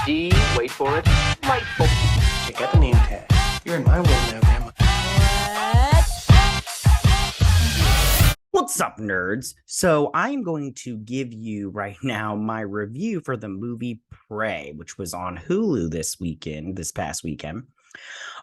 D, wait for it, delightful. Check out the name tag. You're in my world now, Grandma. What's up, nerds? So I'm going to give you right now my review for the movie Prey, which was on Hulu this past weekend.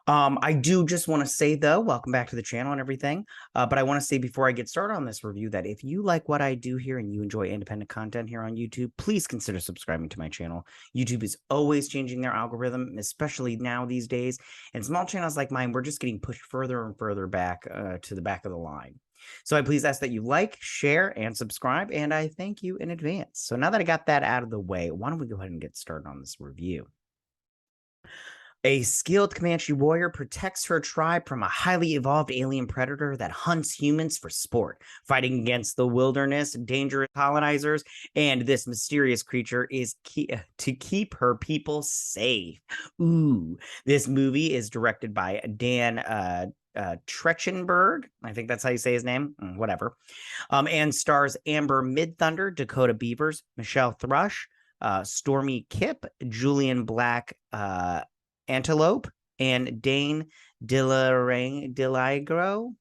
I do just want to say, though, welcome back to the channel and everything. But I want to say before I get started on this review that if you like what I do here and you enjoy independent content here on YouTube, please consider subscribing to my channel. YouTube is always changing their algorithm, especially now these days. And small channels like mine, we're just getting pushed further and further back to the back of the line. So I please ask that you like, share, and subscribe, and I thank you in advance. So now that I got that out of the way, why don't we go ahead and get started on this review? A skilled Comanche warrior protects her tribe from a highly evolved alien predator that hunts humans for sport. Fighting against the wilderness, dangerous colonizers, and this mysterious creature is to keep her people safe. Ooh, this movie is directed by Dan Trachtenberg. I think that's how you say his name. Whatever. And stars Amber Midthunder, Dakota Beavers, Michelle Thrush, Stormy Kipp, Julian Black, Antelope, and Dane Dilagro.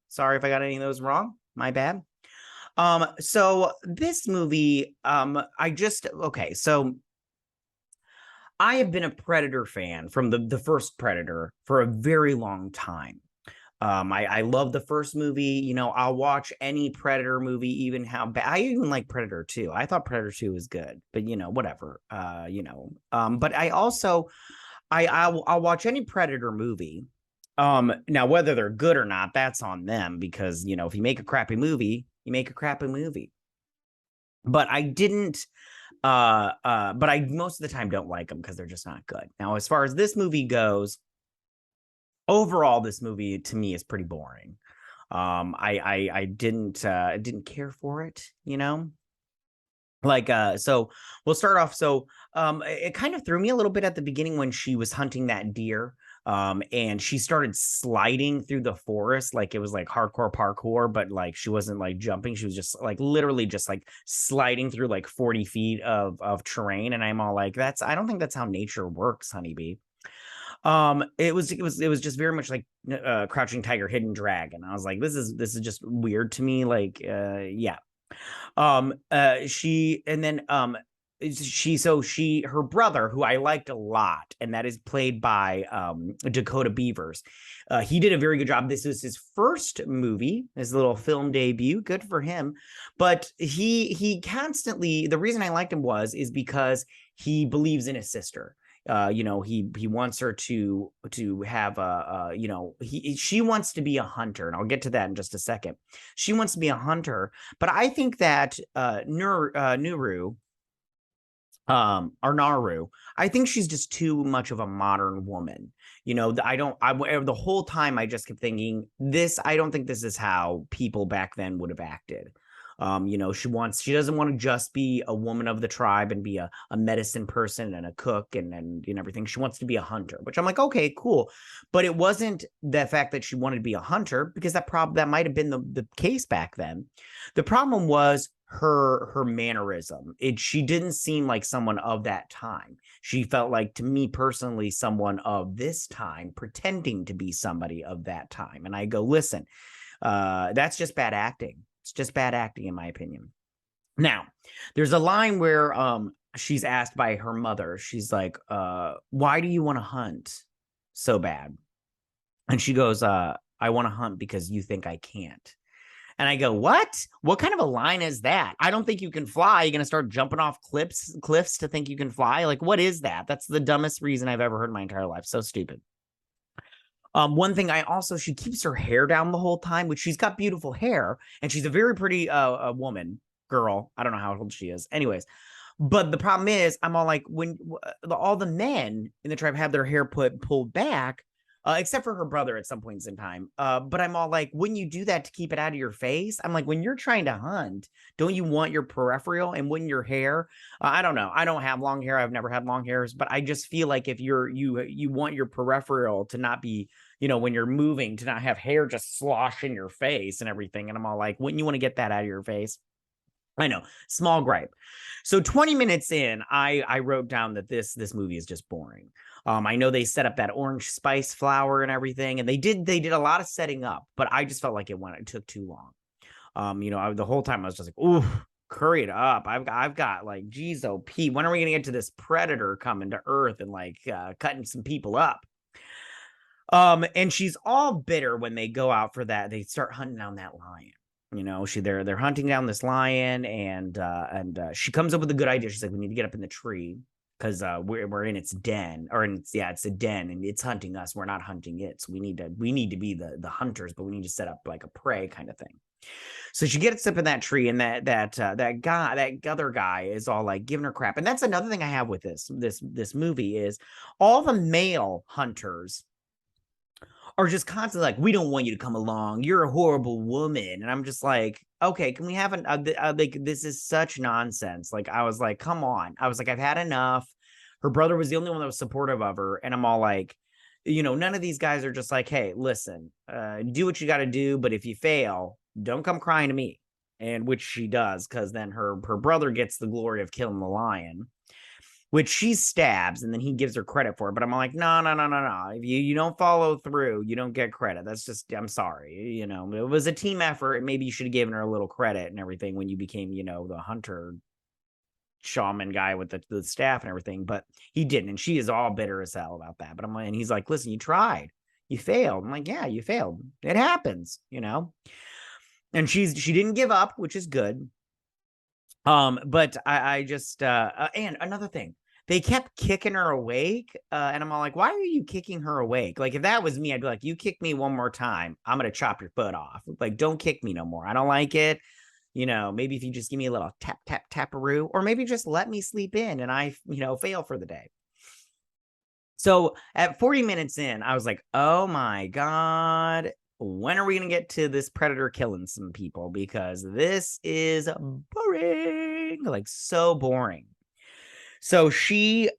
Sorry if I got any of those wrong. My bad. So this movie, so I have been a Predator fan from the first Predator for a very long time. I love the first movie. You know, I'll watch any Predator movie, even how bad. I even like Predator 2. I thought Predator 2 was good, but whatever. But I also I'll watch any Predator movie. Now whether they're good or not, that's on them, because if you make a crappy movie, you make a crappy movie. But I didn't but I most of the time don't like them because they're just not good. Now, as far as this movie goes, overall, this movie to me is pretty boring. I didn't care for it, so we'll start off. So it kind of threw me a little bit at the beginning when she was hunting that deer, and she started sliding through the forest like it was like hardcore parkour, but like she wasn't like jumping. She was just like literally just like sliding through like 40 feet of terrain, and I'm all like, I don't think that's how nature works, honeybee. It was just very much like Crouching Tiger, Hidden Dragon. I was like, this is just weird to me. Like, yeah. Her brother, who I liked a lot, and that is played by Dakota Beavers. He did a very good job. This was his first movie, his little film debut. Good for him. But he constantly, the reason I liked him is because he believes in his sister. He wants her to have she wants to be a hunter, and I'll get to that in just a second. She wants to be a hunter, but I think that Naru, I think she's just too much of a modern woman. The whole time I just kept thinking I don't think this is how people back then would have acted. She doesn't want to just be a woman of the tribe and be a medicine person and a cook and everything. She wants to be a hunter, which I'm like, okay, cool. But it wasn't the fact that she wanted to be a hunter, because that might have been the case back then. The problem was her mannerism. She didn't seem like someone of that time. She felt like, to me personally, someone of this time pretending to be somebody of that time. And I go, listen, that's just bad acting. It's just bad acting, in my opinion. Now, there's a line where she's asked by her mother. She's like, why do you want to hunt so bad? And she goes, I want to hunt because you think I can't. And I go, what? What kind of a line is that? I don't think you can fly. You're going to start jumping off cliffs to think you can fly? Like, what is that? That's the dumbest reason I've ever heard in my entire life. So stupid. One thing she keeps her hair down the whole time, which she's got beautiful hair, and she's a very pretty girl. I don't know how old she is. Anyways, but the problem is, I'm all like, when all the men in the tribe have their hair pulled back, except for her brother at some points in time. But I'm all like, wouldn't you do that to keep it out of your face? I'm like, when you're trying to hunt, don't you want your peripheral? And wouldn't your hair? I don't know. I don't have long hair. I've never had long hairs, but I just feel like if you want your peripheral to not be, when you're moving, to not have hair just slosh in your face and everything. And I'm all like, wouldn't you want to get that out of your face? I know, small gripe. So 20 minutes in, I wrote down that this movie is just boring. I know they set up that orange spice flower and everything, and they did a lot of setting up, but I just felt like it took too long. The whole time I was just like, ooh, curry it up. I've got like, geez, oh Pete, when are we gonna get to this predator coming to Earth and like cutting some people up? And she's all bitter when they go out for that. They start hunting down that lion. They're hunting down this lion, and she comes up with a good idea. She's like, we need to get up in the tree because we're in its den, it's a den, and it's hunting us. We're not hunting it, so we need to be the hunters, but we need to set up like a prey kind of thing. So she gets up in that tree, and that other guy is all like giving her crap. And that's another thing I have with this movie is all the male hunters are just constantly like, we don't want you to come along. You're a horrible woman. And I'm just like, okay, can we have like, this is such nonsense. Like, I was like, come on. I was like, I've had enough. Her brother was the only one that was supportive of her. And I'm all like, none of these guys are just like, hey, listen, do what you got to do. But if you fail, don't come crying to me. And which she does, because then her brother gets the glory of killing the lion, which she stabs, and then he gives her credit for it. But I'm like, no. If you don't follow through, you don't get credit. That's just, I'm sorry. It was a team effort, and maybe you should have given her a little credit and everything when you became, the hunter shaman guy with the staff and everything. But he didn't, and she is all bitter as hell about that. But I'm like, and he's like, listen, you tried, you failed. I'm like, yeah, you failed. It happens, And she didn't give up, which is good. But I just and another thing, they kept kicking her awake, and I'm all like, why are you kicking her awake? Like, if that was me, I'd be like, you kick me one more time, I'm gonna chop your foot off. Like, don't kick me no more. I don't like it. Maybe if you just give me a little tap taparoo, or maybe just let me sleep in and I fail for the day. So at 40 minutes in, I was like, oh my God, when are we going to get to this predator killing some people? Because this is boring, like so boring. So she,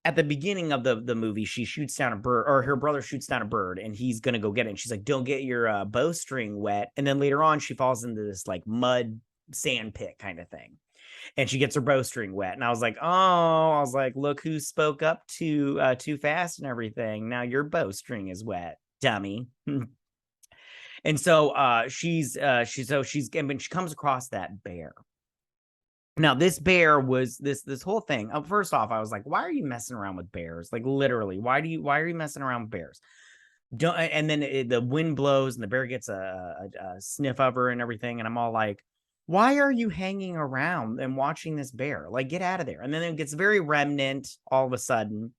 at the beginning of the movie, she shoots down a bird, or her brother shoots down a bird, and he's going to go get it. And she's like, don't get your bowstring wet. And then later on, she falls into this like mud sand pit kind of thing. And she gets her bowstring wet. And I was like, look who spoke up too fast and everything. Now your bowstring is wet, dummy. And so she comes across that bear. Now this bear was this whole thing. First off, I was like, why are you messing around with bears? Like, literally, why are you messing around with bears? And then the wind blows and the bear gets a sniff of her and everything. And I'm all like, why are you hanging around and watching this bear? Like, get out of there. And then it gets very remnant all of a sudden.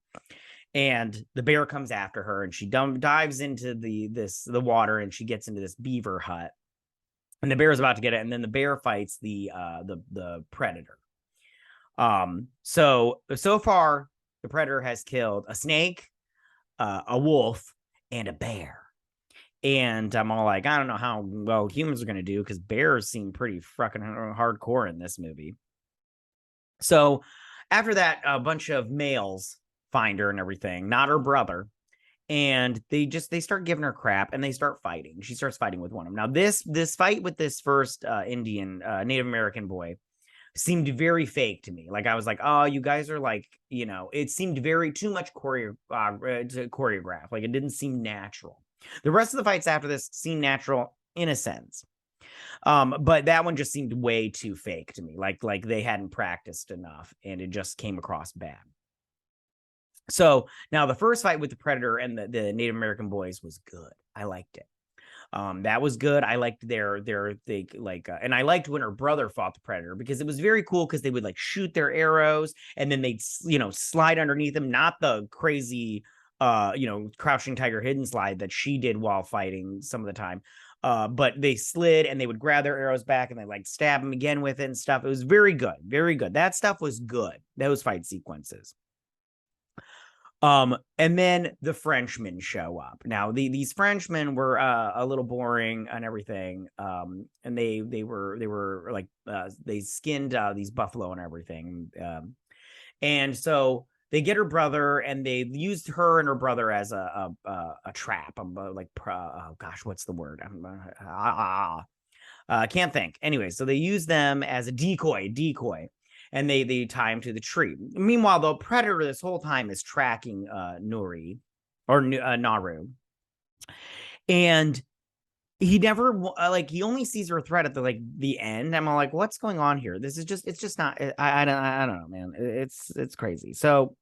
And the bear comes after her, and she dives into the water, and she gets into this beaver hut, and the bear is about to get it, and then the bear fights the predator. So far the predator has killed a snake, a wolf, and a bear. And I'm all like, I don't know how well humans are going to do, because bears seem pretty fucking hardcore in this movie. So after that, a bunch of males find her and everything, not her brother, and they start giving her crap, and they start fighting. She starts fighting with one of them. Now this fight with this first Indian Native American boy seemed very fake to me. Like, I was like, oh, you guys are like, it seemed very too much choreographed. Like, it didn't seem natural. The rest of the fights after this seemed natural in a sense. But that one just seemed way too fake to me. Like they hadn't practiced enough, and it just came across bad. So now the first fight with the predator and the Native American boys was good. I liked it. That was good. I liked and I liked when her brother fought the predator, because it was very cool, because they would like shoot their arrows, and then they'd slide underneath them, not the crazy crouching tiger hidden slide that she did while fighting some of the time. But they slid, and they would grab their arrows back, and they like stab them again with it and stuff. It was very good. Very good. That stuff was good. Those fight sequences. And then the Frenchmen show up. Now these Frenchmen were a little boring and everything. And they were like they skinned these buffalo and everything. And so they get her brother, and they used her and her brother as a trap. Like, oh gosh, what's the word? Can't think. Anyway, so they use them as a decoy, and they tie him to the tree. Meanwhile, the predator this whole time is tracking Nuri or Naru, and he never like he only sees her threat at the end. I'm all like, what's going on here? This is just it's just not. I don't know, man. It's crazy. So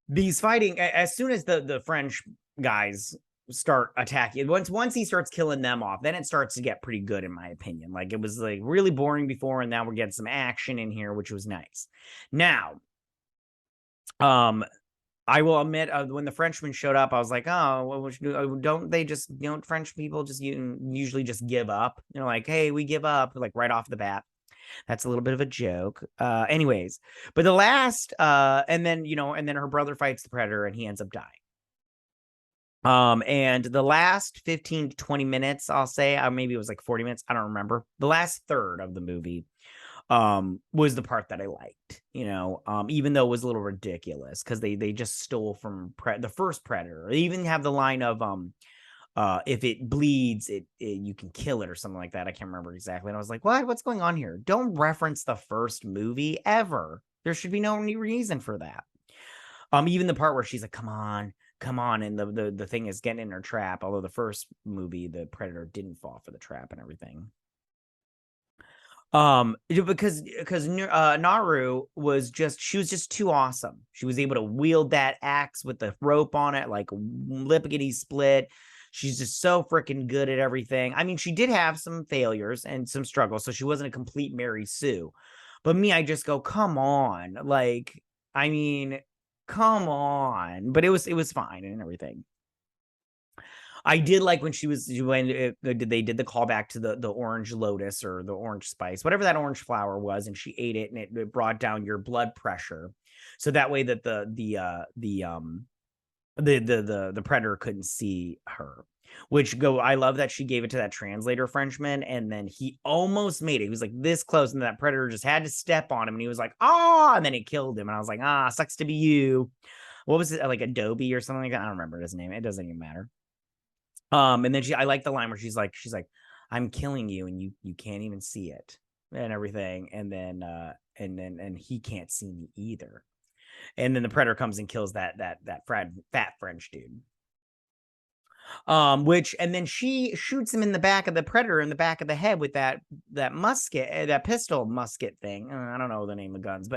these fighting as soon as the French guys start attacking, once he starts killing them off, then it starts to get pretty good in my opinion. Like it was like really boring before, and now we're getting some action in here, which was nice. Now, I will admit, when the Frenchmen showed up, I was like, oh, well, don't they just, French people just usually just give up? Like, hey, we give up, like right off the bat. That's a little bit of a joke. Anyways, but the last, and then her brother fights the predator and he ends up dying. And the last 15 to 20 minutes, I'll say, maybe it was like 40 minutes, I don't remember. The last third of the movie was the part that I liked, even though it was a little ridiculous because they just stole from the first Predator. They even have the line of if it bleeds, you can kill it or something like that. I can't remember exactly. And I was like, what's going on here? Don't reference the first movie ever. There should be no reason for that. Even the part where she's like, come on, and the thing is getting in her trap, although the first movie the Predator didn't fall for the trap and everything. Because Naru was just too awesome. She was able to wield that axe with the rope on it like lippity split. She's just so freaking good at everything. I mean, she did have some failures and some struggles, so she wasn't a complete Mary Sue. But me, I just go, come on, like, I mean, come on. But it was fine and everything. I did like when they did the callback to the orange lotus or the orange spice, whatever that orange flower was, and she ate it and it brought down your blood pressure, so that way that the predator couldn't see her. I love that she gave it to that translator Frenchman, and then he almost made it. He was like this close, and that predator just had to step on him, and he was like, and then it killed him. And I was like, sucks to be you. What was it, like Adobe or something like that? I don't remember his name. It doesn't even matter. And then I like the line where she's like, I'm killing you and you can't even see it and everything. And then he can't see me either. And then the predator comes and kills that fat French dude. And then she shoots him in the back of the predator in the back of the head with that musket, that pistol musket thing. I don't know the name of guns,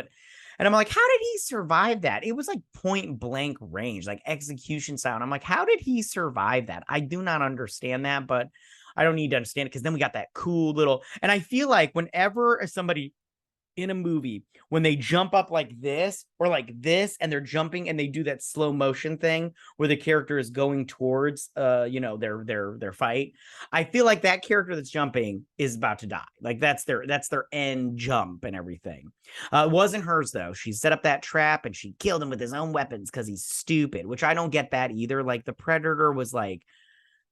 and I'm like, how did he survive that? It was like point blank range, like execution sound. I'm like, how did he survive that? I do not understand that, but I don't need to understand it because then we got that cool little, and I feel like whenever somebody in a movie, when they jump up like this or like this and they're jumping and they do that slow motion thing where the character is going towards their fight, I feel like that character that's jumping is about to die. Like that's their end jump and everything. It wasn't hers though. She set up that trap and she killed him with his own weapons because he's stupid, which I don't get that either. Like the predator was like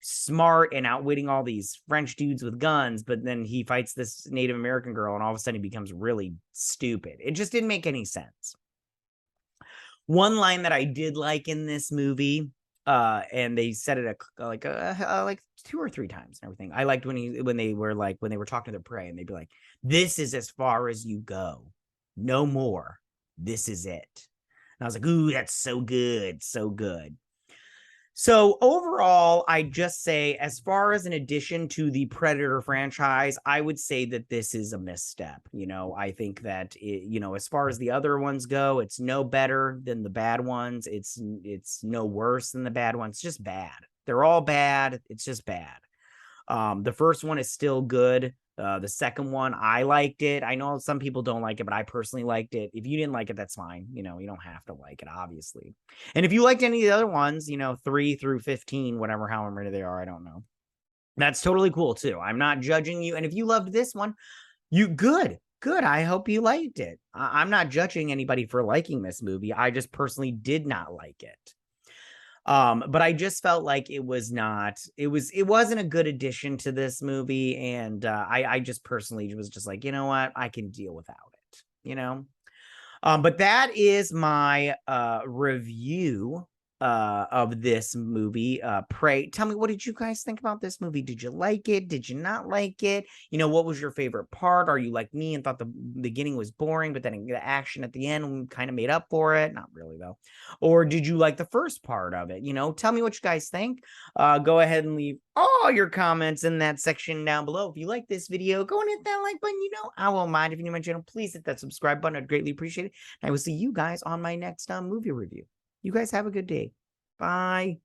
smart and outwitting all these French dudes with guns, but then he fights this Native American girl and all of a sudden he becomes really stupid. It just didn't make any sense. One line that I did like in this movie, and they said it like 2 or 3 times and everything. I liked when they were talking to their prey and they'd be like, this is as far as you go, no more, this is it. And I was like, ooh, that's so good, so good. So overall, I just say, as far as an addition to the Predator franchise, I would say that this is a misstep. I think that as far as the other ones go, it's no better than the bad ones. It's no worse than the bad ones. It's just bad. They're all bad. It's just bad. The first one is still good. The second one, I liked it. I know some people don't like it, but I personally liked it. If you didn't like it, that's fine. You don't have to like it, obviously. And if you liked any of the other ones, 3 through 15, however many they are, I don't know. That's totally cool too. I'm not judging you. And if you loved this one, good. I hope you liked it. I'm not judging anybody for liking this movie. I just personally did not like it. But I just felt like it wasn't a good addition to this movie. And I just personally was just like, you know what, I can deal without it, but that is my review of this movie. Pray tell me, what did you guys think about this movie? Did you like it? Did you not like it? What was your favorite part? Are you like me and thought the beginning was boring, but then the action at the end kind of made up for it? Not really though. Or did you like the first part of it? Tell me what you guys think. Go ahead and leave all your comments in that section down below. If you like this video, go and hit that like button. I won't mind. If you're new to my channel, please hit that subscribe button. I'd greatly appreciate it. And I will see you guys on my next movie review. You guys have a good day. Bye.